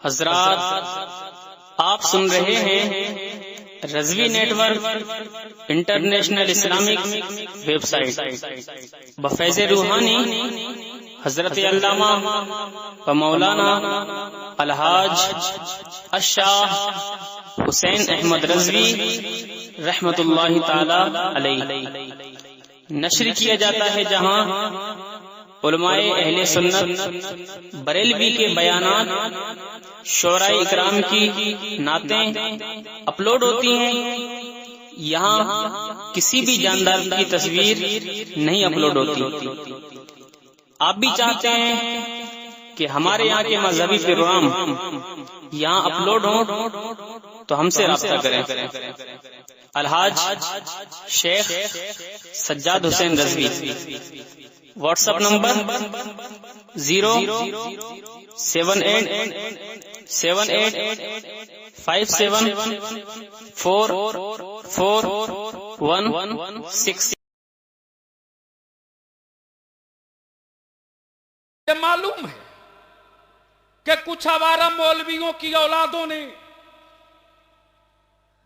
हजरात, आप सुन रहे हैं Razvi network international Islamic website बफैज़ रूहानी हजरत अल्लामा व मौलाना अलहाज अशाह हुसैन अहमद रज़वी रहमतुल्लाहि ताला अलैह नश्र किया जाता है, जहां उलमाए अहले सुन्नत बरेलवी के बयानात शोराए इकराम की नातें अपलोड होती हैं। यहाँ किसी भी जानदार की तस्वीर नहीं अपलोड होती। आप भी चाहते हैं कि हमारे यहाँ के मजहबी प्रोग्राम यहाँ अपलोड हो तो हमसे राब्ता करें। Alhaj Sheikh Sajjad Hussain Razvi, WhatsApp number 0787857444116। ये मालूम है कि कुछ आवारा मौलवियों की औलादों ने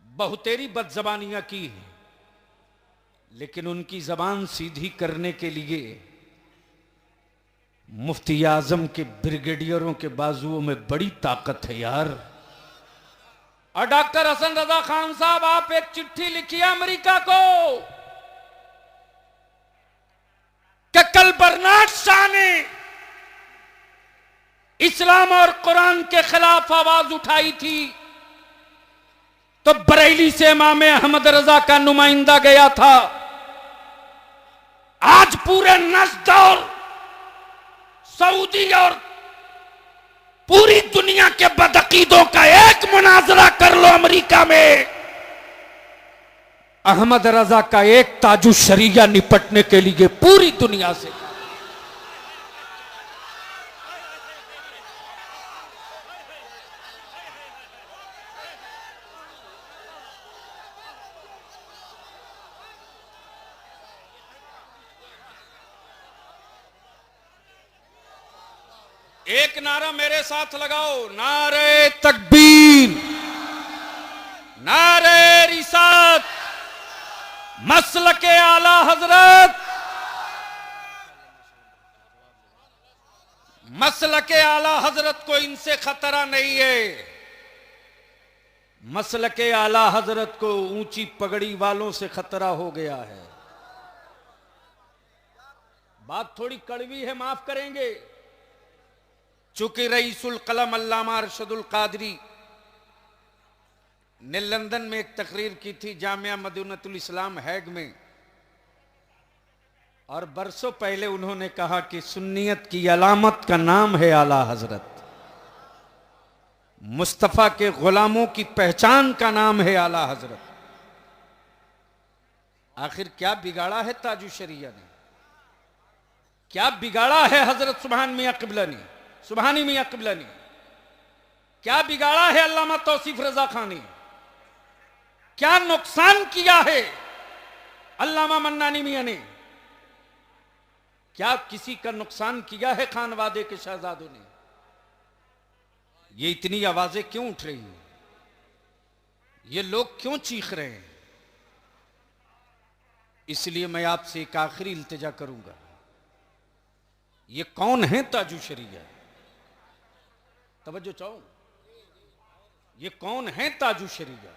बहुतेरी बदजबानियां की हैं, लेकिन उनकी जबान सीधी करने के लिए मुफ्ती आजम के ब्रिगेडियरों के बाजुओं में बड़ी ताकत है यार। और डॉक्टर हसन रजा खान साहब, आप एक चिट्ठी लिखिए अमेरिका को कि कल बर्नार्ड शाह ने इस्लाम और कुरान के खिलाफ आवाज उठाई थी तो बरेली से इमाम अहमद रजा का नुमाइंदा गया था। आज पूरे नस्द और सऊदी और पूरी दुनिया के बदअकीदों का एक मुनाजरा कर लो अमेरिका में, अहमद रजा का एक ताजु शरिया निपटने के लिए पूरी दुनिया से। एक नारा मेरे साथ लगाओ, नारे तकबीर, नारे रिसात, मसलके आला हजरत। मसलके आला हजरत को इनसे खतरा नहीं है। मसलके आला हजरत को ऊंची पगड़ी वालों से खतरा हो गया है। बात थोड़ी कड़वी है, माफ करेंगे। चूंकि रईसुल कलम अल्लामा अरशदुल कादरी ने लंदन में एक तकरीर की थी जामिया मदीनतुल इस्लाम हैग में, और बरसों पहले उन्होंने कहा कि सुन्नियत की अलामत का नाम है आला हजरत, मुस्तफा के गुलामों की पहचान का नाम है आला हजरत। आखिर क्या बिगाड़ा है ताजु शरिया ने? क्या बिगाड़ा है हजरत सुभान मियां क़िबला ने, सुभानी मियां क़िबला ने? क्या बिगाड़ा है अल्लामा तौसीफ रजा खान ने? क्या नुकसान किया है अल्लामा मन्नानी मियां ने? क्या किसी का नुकसान किया है खानवादे के शहजादों ने? ये इतनी आवाजें क्यों उठ रही हैं? ये लोग क्यों चीख रहे हैं? इसलिए मैं आपसे एक आखिरी इल्तिजा करूंगा, ये कौन है ताजु शरिया? तवज्जो चाहो, ये कौन है ताजु शरिया?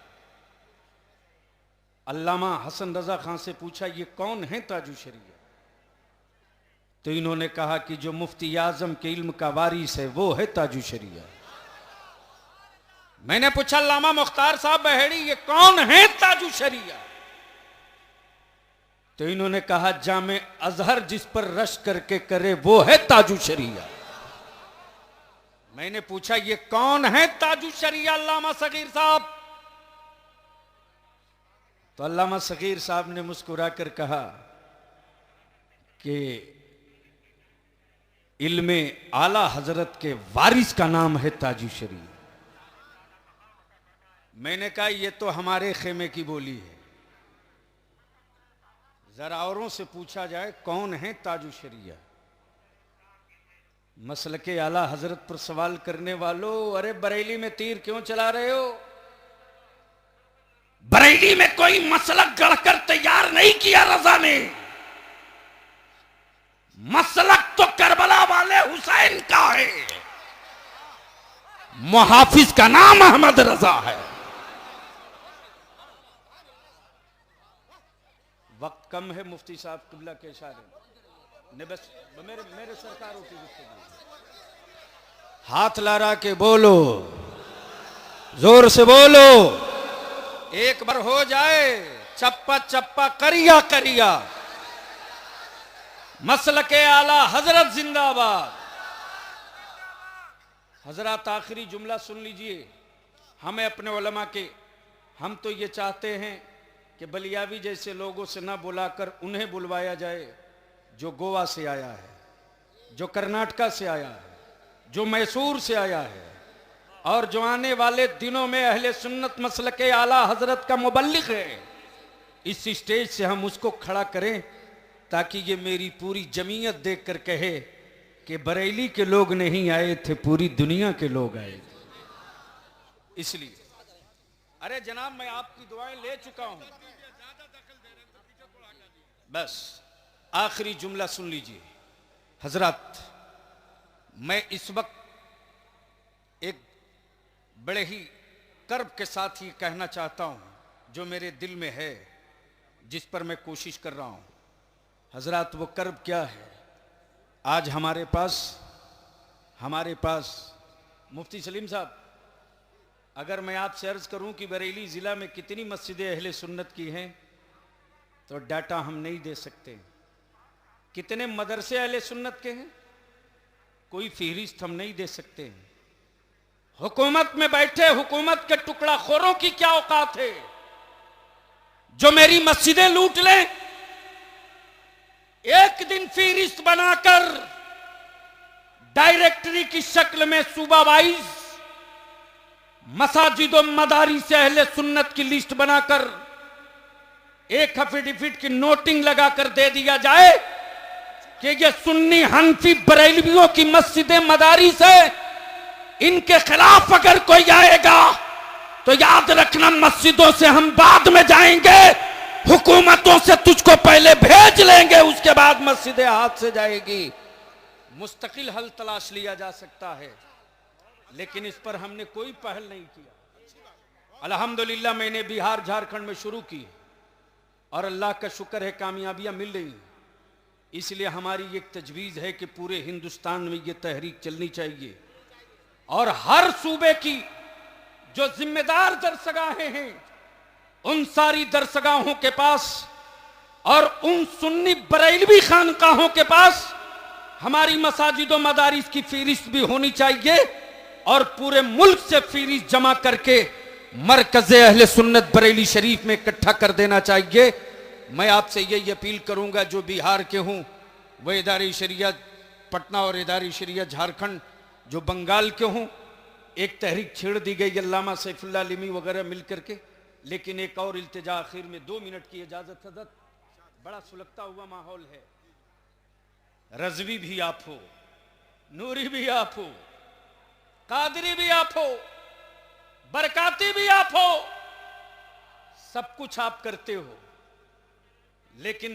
अल्लामा हसन रजा खान से पूछा ये कौन है ताजु शरिया, तो इन्होंने कहा कि जो मुफ्ती आजम के इल्म का वारिस है वो है ताजु शरिया। मैंने पूछा अल्लामा मुख्तार साहब बहेड़ी ये कौन है ताजु शरिया, तो इन्होंने कहा जामे अजहर जिस पर रश करके करे वो है ताजु शरिया। मैंने पूछा ये कौन है ताजु शरिया अल्लामा सगीर साहब, तो अल्लामा सगीर साहब ने मुस्कुराकर कहा कि इल्मे आला हजरत के वारिस का नाम है ताजु शरिया। मैंने कहा ये तो हमारे खेमे की बोली है, जरा औरों से पूछा जाए कौन है ताजु शरिया। मसलके आला हजरत पर सवाल करने वालों, अरे बरेली में तीर क्यों चला रहे हो? बरेली में कोई मसलक गढ़कर तैयार नहीं किया रजा ने। मसलक तो करबला वाले हुसैन का है, मुहाफिज का नाम अहमद रजा है। वक्त कम है मुफ्ती साहब किबला के इशारे ने, बस मेरे सरकारों की हाथ लहरा के बोलो, जोर से बोलो, एक बार हो जाए चप्पा चप्पा करिया करिया। मसलके आला हजरत जिंदाबाद। हजरत आखिरी जुमला सुन लीजिए, हमें अपने उलमा के, हम तो ये चाहते हैं कि बलियावी जैसे लोगों से ना बुलाकर उन्हें बुलवाया जाए जो गोवा से आया है, जो कर्नाटका से आया है, जो मैसूर से आया है, और जो आने वाले दिनों में अहले सुन्नत मसलके आला हजरत का मुबल्लिग है। इस स्टेज से हम उसको खड़ा करें ताकि ये मेरी पूरी जमीयत देखकर कहे कि बरेली के लोग नहीं आए थे, पूरी दुनिया के लोग आए थे। इसलिए अरे जनाब, मैं आपकी दुआएं ले चुका हूं, बस आखिरी जुमला सुन लीजिए। हजरत, मैं इस वक्त एक बड़े ही कर्ब के साथ ये कहना चाहता हूं जो मेरे दिल में है, जिस पर मैं कोशिश कर रहा हूं। हजरत, वो कर्ब क्या है? आज हमारे पास मुफ्ती सलीम साहब, अगर मैं आपसे अर्ज करूं कि बरेली ज़िला में कितनी मस्जिदें अहले सुन्नत की हैं तो डाटा हम नहीं दे सकते। कितने मदरसे अहले सुन्नत के हैं, कोई फहरिस्त हम नहीं दे सकते। हुकूमत में बैठे हुकूमत के टुकड़ा खोरों की क्या औकात है जो मेरी मस्जिदें लूट लें? एक दिन फहरिस्त बनाकर डायरेक्टरी की शक्ल में सूबा वाइज मसाजिद और मदारिस से अहले सुन्नत की लिस्ट बनाकर एक एफिडेविट की नोटिंग लगाकर दे दिया जाए कि ये सुन्नी हनफी बरेलवियों की मस्जिदें मदारिस है, इनके खिलाफ अगर कोई आएगा तो याद रखना मस्जिदों से हम बाद में जाएंगे, हुकूमतों से तुझको पहले भेज लेंगे, उसके बाद मस्जिदें हाथ से जाएगी। मुस्तकिल हल तलाश लिया जा सकता है, लेकिन इस पर हमने कोई पहल नहीं किया। अल्हम्दुलिल्लाह मैंने बिहार झारखंड में शुरू की और अल्लाह का शुक्र है कामयाबियां मिल रही। इसलिए हमारी एक तजवीज़ है कि पूरे हिंदुस्तान में ये तहरीक चलनी चाहिए और हर सूबे की जो जिम्मेदार दरसगाहें हैं उन सारी दरसगाहों के पास और उन सुन्नी बरेलवी खानकाहों के पास हमारी मसाजिद और मदारिस की फहरिस्त भी होनी चाहिए और पूरे मुल्क से फहरिस्त जमा करके मरकज़ अहले सुन्नत बरेली शरीफ में इकट्ठा कर देना चाहिए। मैं आपसे यही अपील करूंगा, जो बिहार के हूं वह इदारे शरीयत पटना और इदारे शरीयत झारखंड, जो बंगाल के हूं एक तहरीक छेड़ दी गई अल्लामा सैफुल्लाह लिमी वगैरह मिल करके। लेकिन एक और इल्तिजा आखिर में 2 मिनट की इजाजत हजरत, बड़ा सुलगता हुआ माहौल है। रजवी भी आप हो, नूरी भी आप हो, कादरी भी आप हो, बरकाती भी आप हो, सब कुछ आप करते हो, लेकिन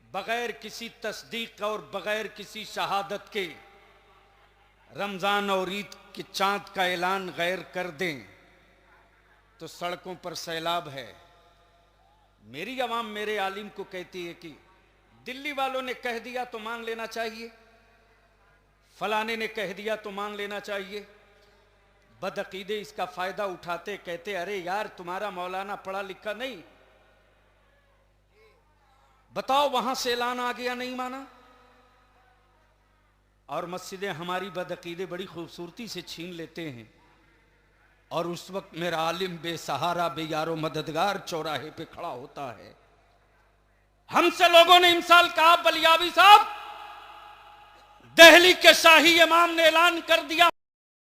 बगैर किसी तस्दीक और बगैर किसी शहादत के रमजान और ईद के चांद का ऐलान गैर कर दें तो सड़कों पर सैलाब है। मेरी आवाम मेरे आलिम को कहती है कि दिल्ली वालों ने कह दिया तो मान लेना चाहिए, फलाने ने कह दिया तो मान लेना चाहिए। बदअकीदे इसका फायदा उठाते, कहते अरे यार तुम्हारा मौलाना पढ़ा लिखा नहीं, बताओ वहां से ऐलान आ गया नहीं माना। और मस्जिदें हमारी बदअकीदे बड़ी खूबसूरती से छीन लेते हैं और उस वक्त मेरा आलिम बेसहारा बेयारो मददगार चौराहे पे खड़ा होता है। हमसे लोगों ने इमसाल कहा, बलियावी साहब दिल्ली के शाही इमाम ने ऐलान कर दिया